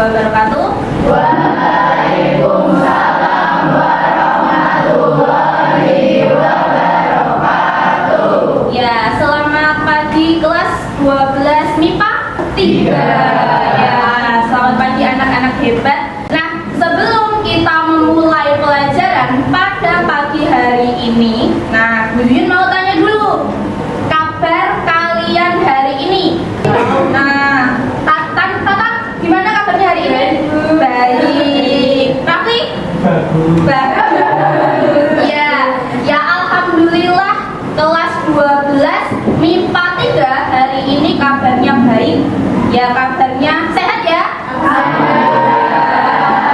wabarakatuh. Waalaikumsalam warahmatullahi wabarakatuh. Ya, selamat pagi kelas 12 MIPA 3. Ya, selamat pagi anak-anak hebat. Nah, sebelum kita memulai pelajaran pada pagi hari ini, nah, Bu Yuyun mau tanya dulu, kabar kalian hari ini? Nah, Tatang, gimana kabarnya hari ini? Baik. Rafli? Bagus. Ya, alhamdulillah kelas 12 MIPA 3 hari ini kabarnya baik. Ya, kabarnya sehat ya?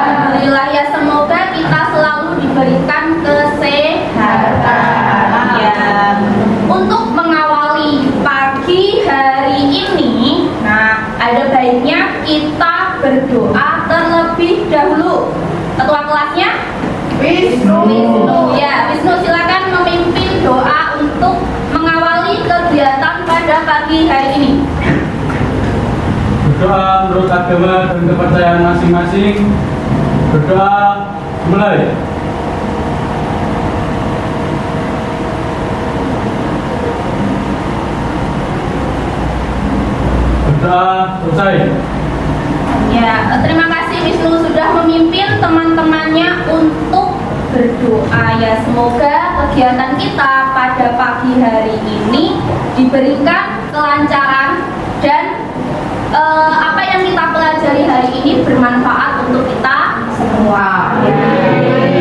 Alhamdulillah ya, semoga kita selalu diberikan kesehatan. Ya, untuk mengawali pagi hari ini, nah, ada baiknya kita berdoa terlebih dahulu. Ketua kelasnya? Wisnu. Ya, Wisnu silakan memimpin doa untuk mengawali kegiatan pada pagi hari ini. Berdoa menurut agama dan kepercayaan masing-masing. Berdoa mulai. Berdoa selesai. Ya, terima kasih Wisnu sudah memimpin teman-temannya untuk berdoa. Ya, semoga kegiatan kita pada pagi hari ini diberikan kelancaran dan apa yang kita pelajari hari ini bermanfaat untuk kita semua.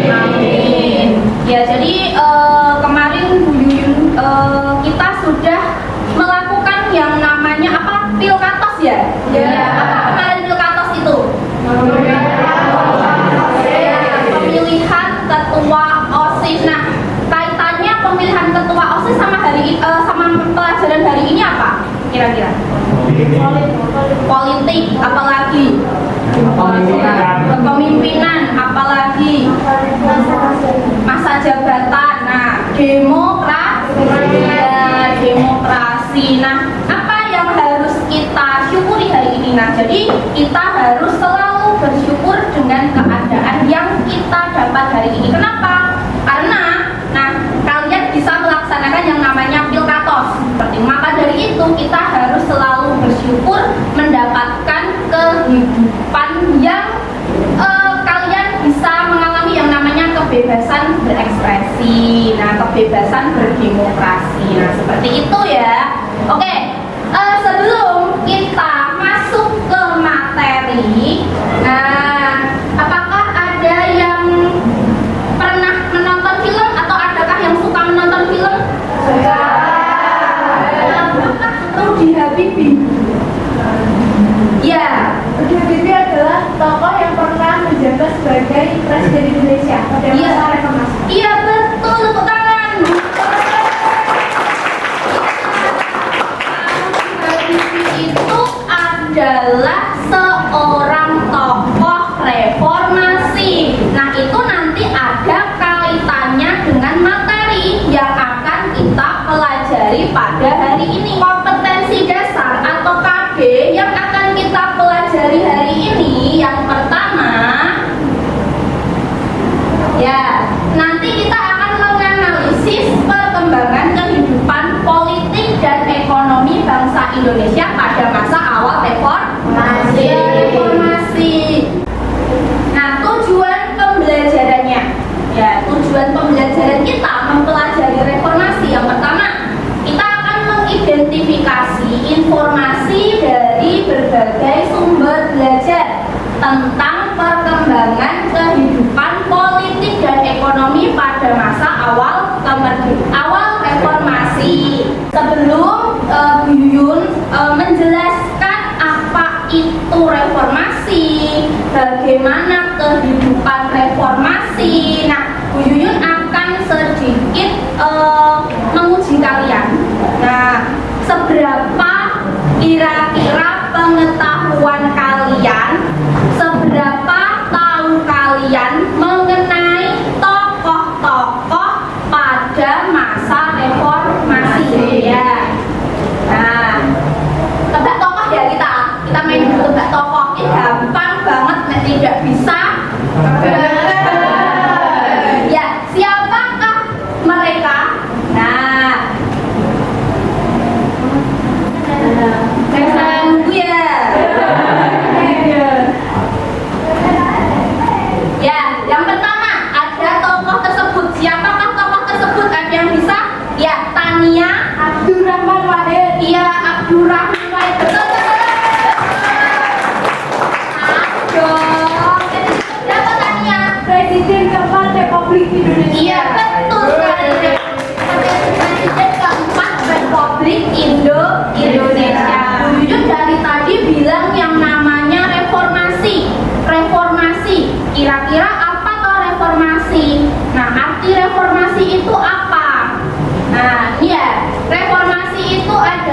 Amin. Ya, jadi kemarin Bu Yuyun kita sudah melakukan yang namanya apa? Pilkatos ya? Ya. Apa kemarin Pilkatos itu? Pemilihan ketua OSIS. Nah, kaitannya pemilihan ketua OSIS sama sama pelajaran hari ini apa? Kira-kira? Politik, apalagi? Kepemimpinan, apalagi? Masa jabatan. Nah, demokrasi. Nah, apa yang harus kita syukuri hari ini? Nah, jadi kita harus selalu bersyukur dengan keadaan yang kita dapat hari ini. Kenapa? Karena, nah, kalian bisa melaksanakan yang namanya Pilkatos. Maka dari itu kita harus selalu bersyukur mendapatkan kehidupan yang kalian bisa mengalami yang namanya kebebasan berekspresi, nah, kebebasan berdemokrasi. Nah, seperti itu ya. Oke, sebelum kita masuk ke materi, nah, apakah ada yang pernah menonton film atau adakah yang suka menonton film? Apakah Rudy Habibie? Ya, Rudy Habibie adalah tokoh yang pernah menjabat sebagai Presiden Indonesia pada masa reformasi. Iya, betul, tepuk tangan. Habibie itu adalah seorang tokoh reformasi. Nah, itu nanti ada kaitannya dengan materi yang akan kita pelajari pada hari ini. Kompetensi dasar atau KB yang akan kita pelajari hari ini, yang pertama, ya, nanti kita akan menganalisis perkembangan kehidupan politik dan ekonomi bangsa Indonesia pada masa awal reformasi. Nah, tujuan pembelajarannya, ya, tujuan pembelajaran kita mempelajari reformasi. Yang pertama, kita akan mengidentifikasi informasi dari berbagai sumber belajar tentang perkembangan kehidupan politik dan ekonomi pada masa awal reformasi. Sebelum Bu Yuyun menjelaskan apa itu reformasi, bagaimana kehidupan reformasi, nah, Bu Yuyun akan sedikit menguji kalian. Nah, seberapa kira-kira pengetahuan kalian, seberapa tahu kalian mengenai tokoh-tokoh pada masa reformasi ya. Nah, tebak tokoh ya, kita main dulu tebak tokoh. Ini gampang banget.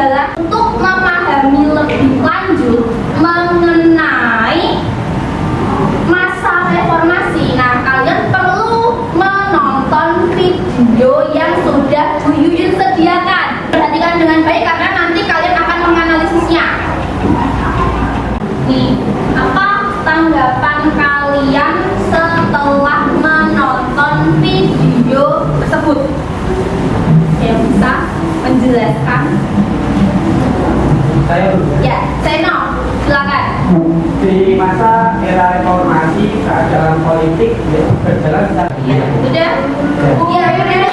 adalah untuk memahami lebih lanjut mengenai masa reformasi. Nah, kalian perlu menonton video yang sudah Bu Yuyun sediakan. Perhatikan dengan baik karena nanti kalian akan menganalisisnya. Nih, apa tanggapan kalian setelah menonton video tersebut? Yang bisa menjelaskan? Saya Ya, Seno, silakan. di masa era reformasi keadaan politik berjalan Udah? Ya, udah.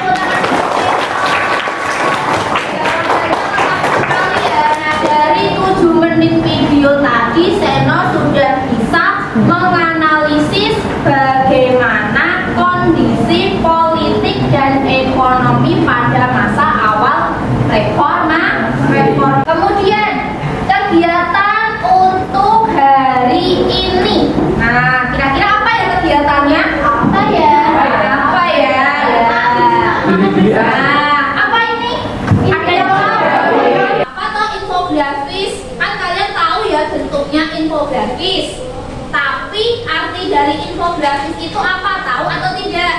Nah, dari 7 menit video tadi, Seno sudah bisa menganalisis bagaimana kondisi politik dan ekonomi pada masa awal reform. Kemudian kegiatan untuk hari ini. Nah, kira-kira apa ya kegiatannya? Apa ya? Apa ya? Nah, apa ini? Ada yang tahu? Apa tuh infografis? Kan kalian tahu ya bentuknya infografis. Tapi arti dari infografis itu apa? Tahu atau tidak?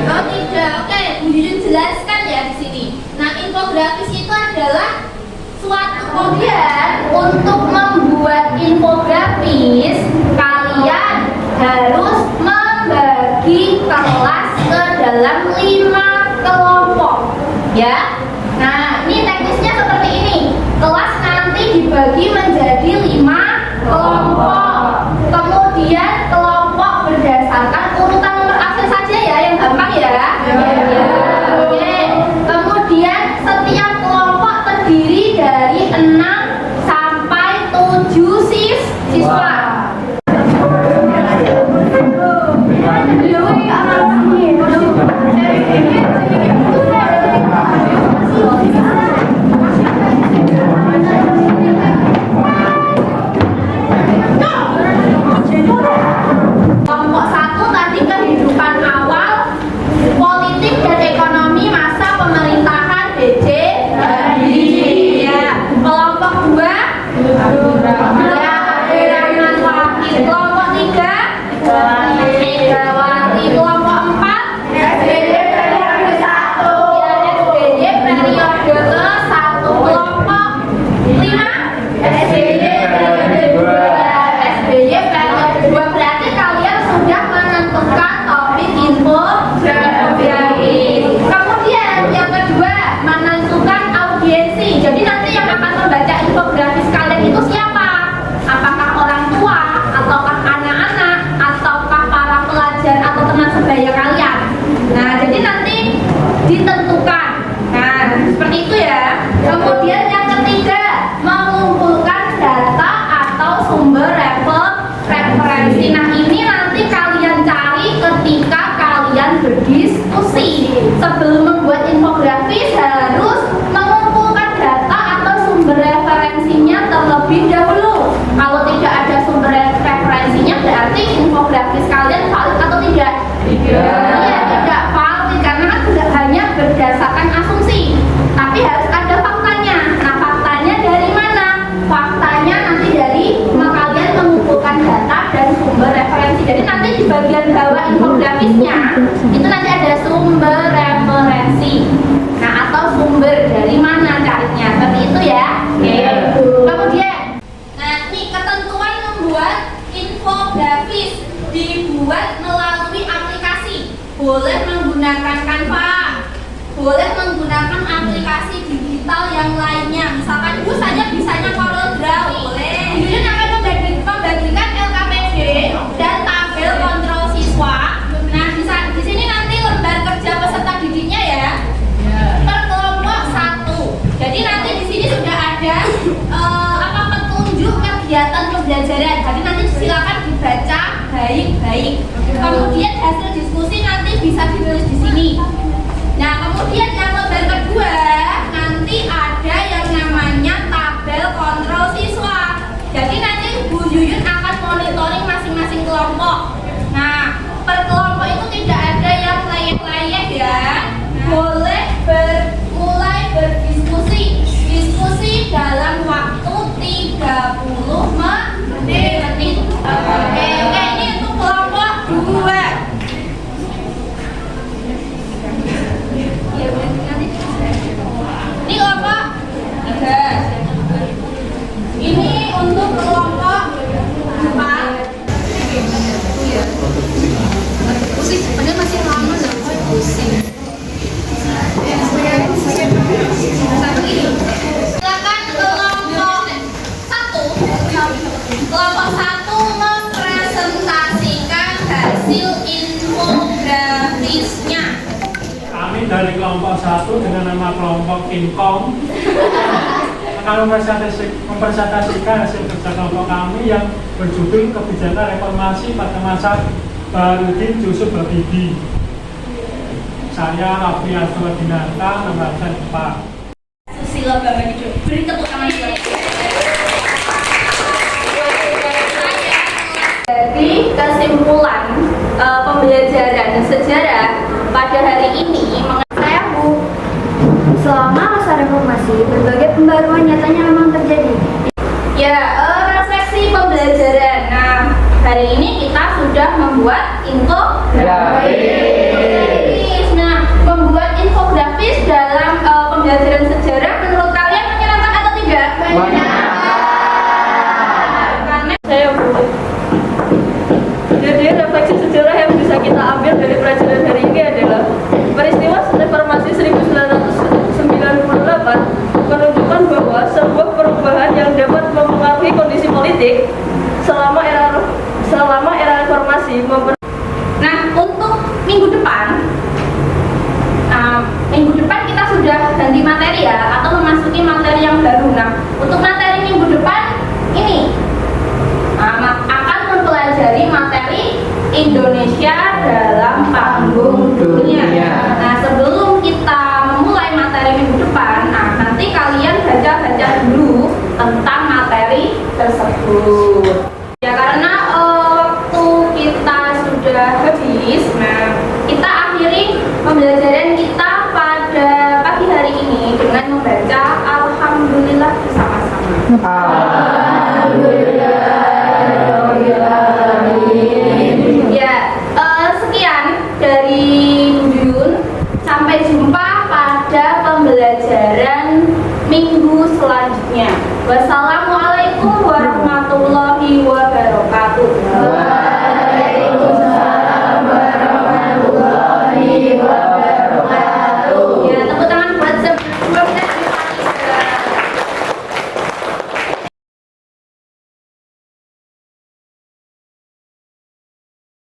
Oh tidak. Oke, Bu Yuyun jelaskan ya di sini. Nah, infografis itu adalah suatu kemudian untuk membuat infografis kalian harus membagi kelas ke dalam 5 kelompok ya. Nah, ini teknisnya seperti ini. Kelas nanti dibagi menjadi 5 kelompok. Kemudian kelompok berdasarkan urutan nomor absen saja ya, yang gampang ya. Oke. Kemudian setiap kelompok terdiri dari 6 sampai 7 siswa. Kelompok 1 tadi kehidupan awal politik dan ekonomi masa pemerintahan B.J. Habibie. Ya. Kelompok 2 ya, Rahmanwati. Kelompok 3 Megawati. Kelompok 4 SBY periode 1. Ya, SBY periode ke-1. Kelompok 5 SBY periode 2. SBY periode 2. Berarti kalian sudah menentukan topik infografis. Kemudian yang kedua, menentukan audiensi. Jadi nanti yang akan membaca infografis kalian itu siapa? Apakah orang tua, ataukah anak-anak, ataukah para pelajar atau teman sebaya kalian? Nah, jadi nanti ditentukan. Nah, seperti itu ya. Kemudian yang ketiga, mengumpulkan data atau sumber referensi. Nah, ini nanti kalian cari ketika kalian berdiskusi. Sebelum membuat infografis harus mengumpulkan data atau sumber referensinya terlebih dahulu. Kalau tidak ada sumber referensinya berarti infografis kalian valid atau tidak? Tidak. Iya, tidak valid karena kan tidak hanya berdasarkan asumsi, tapi harus ada faktanya. Nah, faktanya dari mana? Faktanya nanti dari kalian mengumpulkan data dan sumber referensi. Jadi nanti di bagian bawah infografisnya itu nanti ada sumber referensi. Nah, atau sumber dari mana carinya. Seperti itu ya. Oke. Kemudian, nah ini ketentuan membuat infografis dibuat melalui aplikasi. Boleh menggunakan Canva, boleh menggunakan aplikasi digital yang lainnya. Misalkan Ibu saja bisanya CorelDRAW, boleh. Yuyun akan membagikan LKPD dan tabel kontrol siswa. Nah, di sini nanti lembar kerja peserta didiknya ya. Per kelompok 1. Jadi nanti di sini sudah ada petunjuk kegiatan pembelajaran. Jadi nanti silakan dibaca baik-baik. Kemudian hasil diskusi nanti bisa ditulis di sini. Nah, kemudian yang lembar kedua nanti ada yang namanya tabel kontrol siswa. Jadi nanti Bu Yuyun akan monitoring masing-masing kelompok. Nah, per kelompok itu tidak ada yang layek-layek ya. Boleh mulai berdiskusi. Kingkong akan mempresentasikan hasil kerja kelompok kami yang berjudul Kebijakan Reformasi pada Masa Baharudin Yusuf Habibie. Saya Raffi Aswa Dinata, nomor absen 4. Susilo Bambang Hidup. Beri tepuk tangan dulu. Jadi kesimpulan pembelajaran sejarah pada hari ini Saya Bu, selama masa reformasi berbagai pembaruan nyatanya memang terjadi. ya refleksi pembelajaran. Nah, hari ini kita sudah membuat infografis. Nah, membuat infografis dalam pembelajaran sejarah menurut kalian menyenangkan atau tidak? Karena Saya Bu. Jadi refleksi sejarah yang bisa kita ambil dari pelajaran hari ini adalah peristiwa reformasi 1998 menunjukkan bahwa sebuah perubahan yang dapat mempengaruhi kondisi politik selama era reformasi Nah, untuk minggu depan kita sudah ganti materi ya, atau memasuki materi yang baru. Nah, untuk materi minggu depan ini akan mempelajari materi Indonesia dalam panggung dunia. Nah, sebelum kita memulai materi minggu depan, nanti kalian baca-baca dulu tentang materi tersebut. Ya, karena waktu kita sudah habis, nah kita akhiri pembelajaran kita pada pagi hari ini dengan membaca Alhamdulillah bersama-sama. Ya, sekian dari Buyun. Sampai jumpa pada pembelajaran minggu selanjutnya. Wassalamualaikum warahmatullahi